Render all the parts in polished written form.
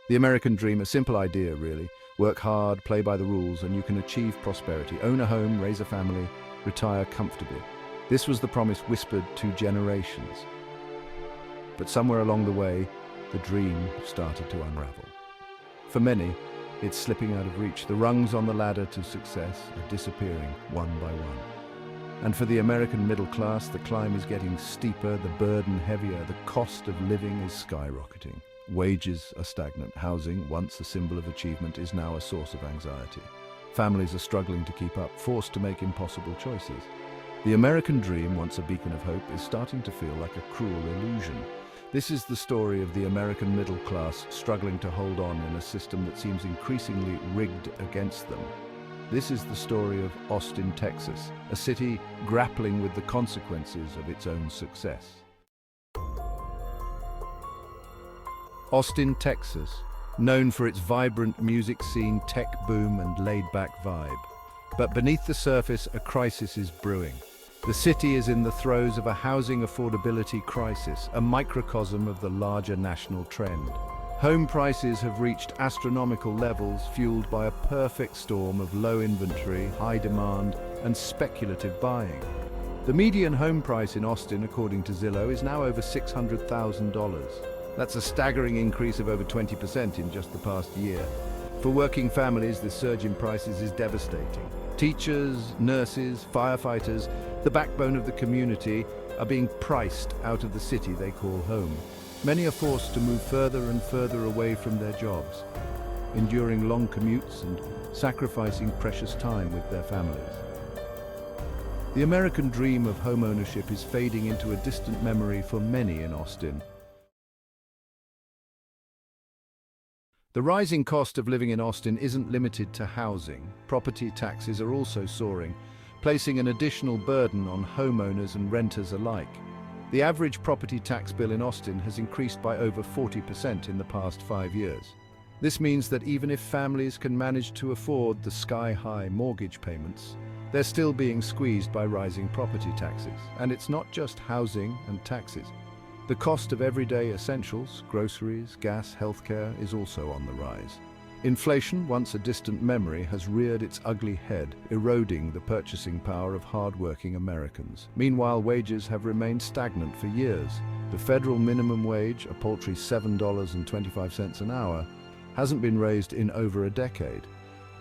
The American dream, a simple idea really. Work hard, play by the rules, and you can achieve prosperity. Own a home, raise a family, retire comfortably. This was the promise whispered to generations. But somewhere along the way, the dream started to unravel. For many, it's slipping out of reach. The rungs on the ladder to success are disappearing one by one. And for the American middle class, the climb is getting steeper, the burden heavier, the cost of living is skyrocketing. Wages are stagnant. Housing, once a symbol of achievement, is now a source of anxiety. Families are struggling to keep up, forced to make impossible choices. The American dream, once a beacon of hope, is starting to feel like a cruel illusion. This is the story of the American middle class struggling to hold on in a system that seems increasingly rigged against them. This is the story of Austin, Texas, a city grappling with the consequences of its own success. Austin, Texas, known for its vibrant music scene, tech boom, and laid-back vibe. But beneath the surface, a crisis is brewing. The city is in the throes of a housing affordability crisis, a microcosm of the larger national trend. Home prices have reached astronomical levels, fueled by a perfect storm of low inventory, high demand, and speculative buying. The median home price in Austin, according to Zillow, is now over $600,000. That's a staggering increase of over 20% in just the past year. For working families, this surge in prices is devastating. Teachers, nurses, firefighters, the backbone of the community, are being priced out of the city they call home. Many are forced to move further and further away from their jobs, enduring long commutes and sacrificing precious time with their families. The American dream of home ownership is fading into a distant memory for many in Austin. The rising cost of living in Austin isn't limited to housing. Property taxes are also soaring, placing an additional burden on homeowners and renters alike. The average property tax bill in Austin has increased by over 40% in the past 5 years. This means that even if families can manage to afford the sky-high mortgage payments, they're still being squeezed by rising property taxes. And it's not just housing and taxes. The cost of everyday essentials, groceries, gas, healthcare, is also on the rise. Inflation, once a distant memory, has reared its ugly head, eroding the purchasing power of hard-working Americans. Meanwhile, wages have remained stagnant for years. The federal minimum wage, a paltry $7.25 an hour, hasn't been raised in over a decade.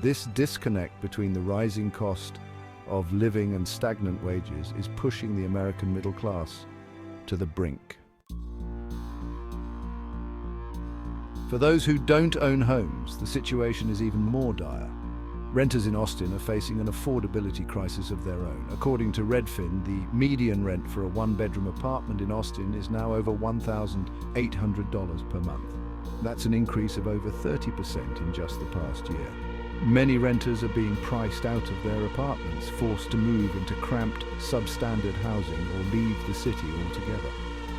This disconnect between the rising cost of living and stagnant wages is pushing the American middle class to the brink. For those who don't own homes, the situation is even more dire. Renters in Austin are facing an affordability crisis of their own. According to Redfin, the median rent for a one-bedroom apartment in Austin is now over $1,800 per month. That's an increase of over 30% in just the past year. Many renters are being priced out of their apartments, forced to move into cramped, substandard housing or leave the city altogether.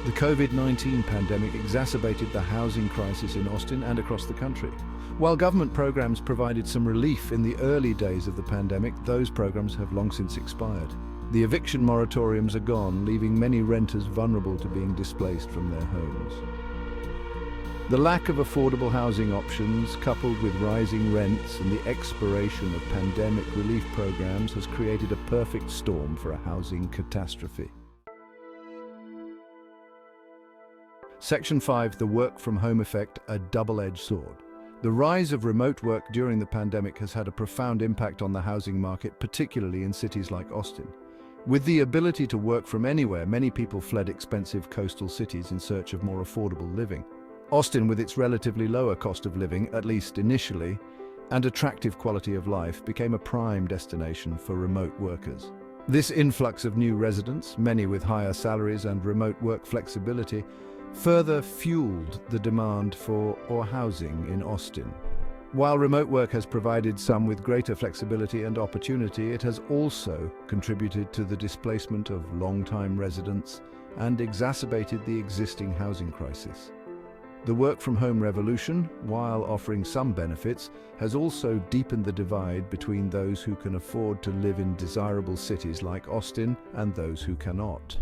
The COVID-19 pandemic exacerbated the housing crisis in Austin and across the country. While government programs provided some relief in the early days of the pandemic, those programs have long since expired. The eviction moratoriums are gone, leaving many renters vulnerable to being displaced from their homes. The lack of affordable housing options, coupled with rising rents and the expiration of pandemic relief programs, has created a perfect storm for a housing catastrophe. Section 5, the work-from-home effect, a double-edged sword. The rise of remote work during the pandemic has had a profound impact on the housing market, particularly in cities like Austin. With the ability to work from anywhere, many people fled expensive coastal cities in search of more affordable living. Austin, with its relatively lower cost of living, at least initially, and attractive quality of life, became a prime destination for remote workers. This influx of new residents, many with higher salaries and remote work flexibility, further fueled the demand for housing in Austin. While remote work has provided some with greater flexibility and opportunity, it has also contributed to the displacement of long-time residents and exacerbated the existing housing crisis. The work-from-home revolution, while offering some benefits, has also deepened the divide between those who can afford to live in desirable cities like Austin and those who cannot.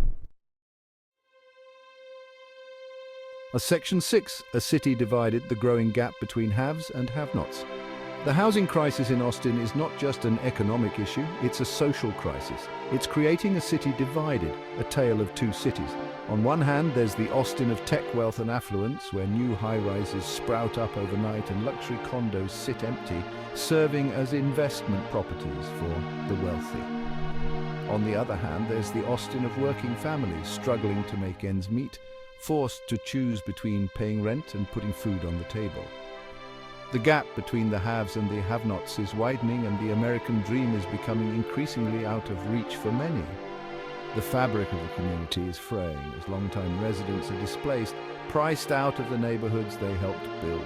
Section 6, a city divided, the growing gap between haves and have-nots. The housing crisis in Austin is not just an economic issue, it's a social crisis. It's creating a city divided, a tale of two cities. On one hand, there's the Austin of tech wealth and affluence, where new high-rises sprout up overnight and luxury condos sit empty, serving as investment properties for the wealthy. On the other hand, there's the Austin of working families struggling to make ends meet, forced to choose between paying rent and putting food on the table. The gap between the haves and the have-nots is widening, and the American dream is becoming increasingly out of reach for many. The fabric of the community is fraying as long-time residents are displaced, priced out of the neighborhoods they helped build.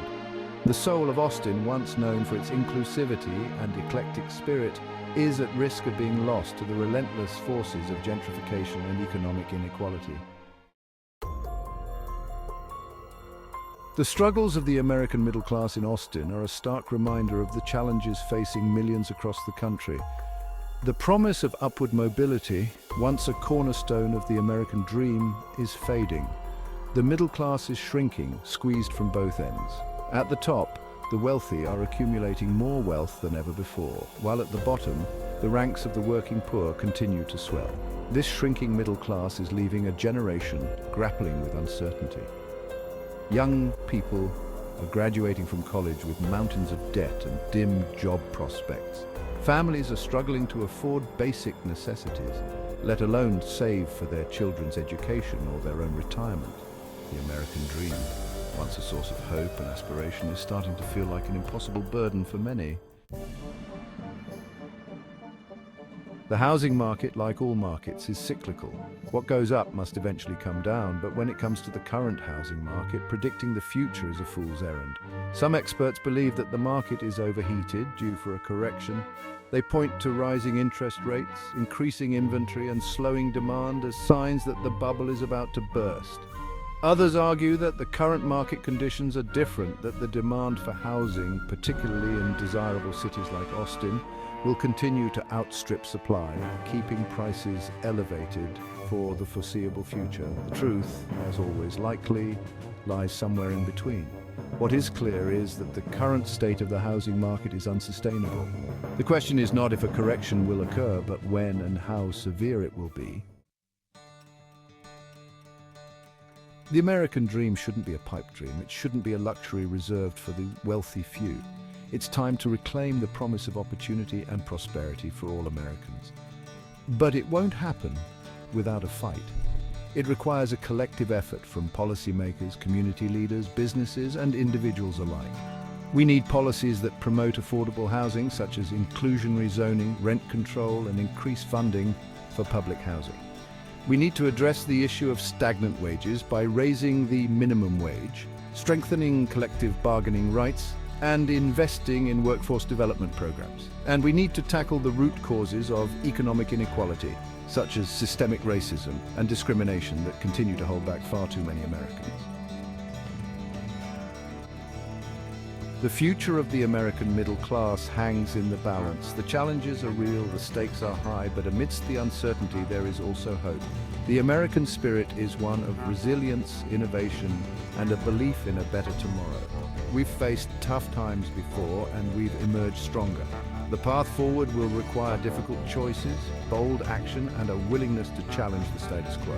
The soul of Austin, once known for its inclusivity and eclectic spirit, is at risk of being lost to the relentless forces of gentrification and economic inequality. The struggles of the American middle class in Austin are a stark reminder of the challenges facing millions across the country. The promise of upward mobility, once a cornerstone of the American dream, is fading. The middle class is shrinking, squeezed from both ends. At the top, the wealthy are accumulating more wealth than ever before, while at the bottom, the ranks of the working poor continue to swell. This shrinking middle class is leaving a generation grappling with uncertainty. Young people are graduating from college with mountains of debt and dim job prospects. Families are struggling to afford basic necessities, let alone save for their children's education or their own retirement. The American dream, once a source of hope and aspiration, is starting to feel like an impossible burden for many. The housing market, like all markets, is cyclical. What goes up must eventually come down, but when it comes to the current housing market, predicting the future is a fool's errand. Some experts believe that the market is overheated, due for a correction. They point to rising interest rates, increasing inventory, and slowing demand as signs that the bubble is about to burst. Others argue that the current market conditions are different, that the demand for housing, particularly in desirable cities like Austin, will continue to outstrip supply, keeping prices elevated for the foreseeable future. The truth, as always likely, lies somewhere in between. What is clear is that the current state of the housing market is unsustainable. The question is not if a correction will occur, but when and how severe it will be. The American dream shouldn't be a pipe dream. It shouldn't be a luxury reserved for the wealthy few. It's time to reclaim the promise of opportunity and prosperity for all Americans. But it won't happen without a fight. It requires a collective effort from policymakers, community leaders, businesses, and individuals alike. We need policies that promote affordable housing, such as inclusionary zoning, rent control, and increased funding for public housing. We need to address the issue of stagnant wages by raising the minimum wage, strengthening collective bargaining rights, and investing in workforce development programs. And we need to tackle the root causes of economic inequality, such as systemic racism and discrimination that continue to hold back far too many Americans. The future of the American middle class hangs in the balance. The challenges are real, the stakes are high, but amidst the uncertainty there is also hope. The American spirit is one of resilience, innovation, and a belief in a better tomorrow. We've faced tough times before, and we've emerged stronger. The path forward will require difficult choices, bold action, and a willingness to challenge the status quo.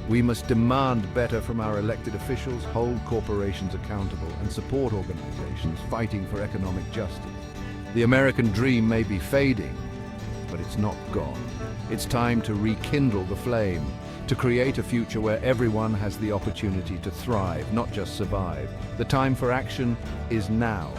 We must demand better from our elected officials, hold corporations accountable, and support organizations fighting for economic justice. The American dream may be fading, but it's not gone. It's time to rekindle the flame, to create a future where everyone has the opportunity to thrive, not just survive. The time for action is now.